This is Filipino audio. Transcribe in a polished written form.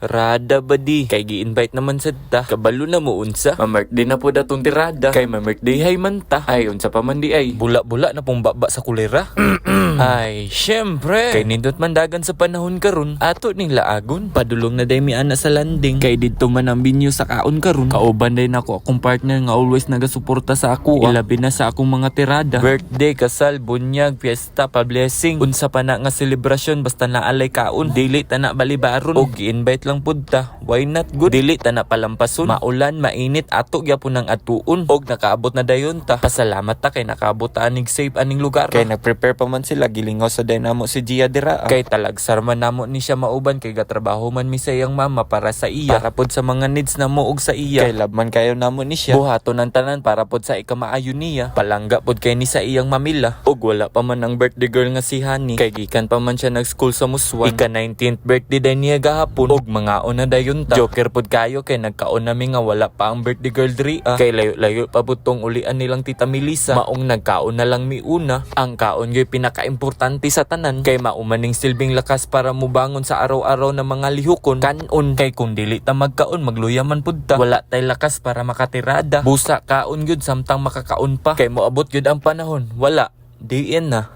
Rada ba di? Kay gi-invite naman sa ta. Kabalo na mo unsa. Mamerkday na po datong tirada. Kay mamerkday hay man ta. Ay unsa pa man di ay. Bula-bula na pong baba sa kulera. Ay, syempre. Kay nindot mandagan sa panahon karon, ato ning laagon. Padulong na day mi ana sa landing. Kay didto man ang binyo sa kaon karon. Kauban day nako akong partner nga always nagasuporta sa ako. Ilabi na sa akong mga tirada. Birthday, kasal, bunyag, fiesta, pa-blessing. Unsa pa na nga selebrasyon basta naalay kaon. Dili ta na balibaron. Og gi-invite lang pud ta. Why not good? Dili ta na palampason. Maulan, mainit, ato gyapon nang atuon. Og nakaabot na dayon ta. Pasalamat ta kay nakaabot ta aning safe aning lugar. Kay nag-prepare pa man sila gilingaw sa dynamo si Gia dira. Kay talagsar man namo ni siya mauban kay gatrabaho man mi sa iyang mama para sa iya. Para pod sa mga needs na mo og sa iya. Kay labman kayo namo ni siya. Buhaton ang tanan para pod sa ikamaayo niya. Palangga pod kay ni sa iyang mamila. Og wala pa man ang birthday girl nga si Honey. Kay gikan pa man siya nag-school sa Muswan. Ika 19th birthday day niya gahapon. Og mangaon na dayon ta. Joker pod kayo kay nagkaon nami nga wala pa ang birthday girl diri. Kay layo-layo pa butong ulian nilang tita Melissa. Maong nagkaon na lang mi una. Ang kaon gyud pinaka-importante sa tanan. Kay maumaning silbing lakas para mubangon sa araw-araw na mga lihukon. Kanon kay kung dili ta magkaon magluyaman pud ta. Wala tay lakas para makatirada. Busa kaon gyud samtang makakaon pa. Kay moabot gyud ang panahon. Wala. Diin na.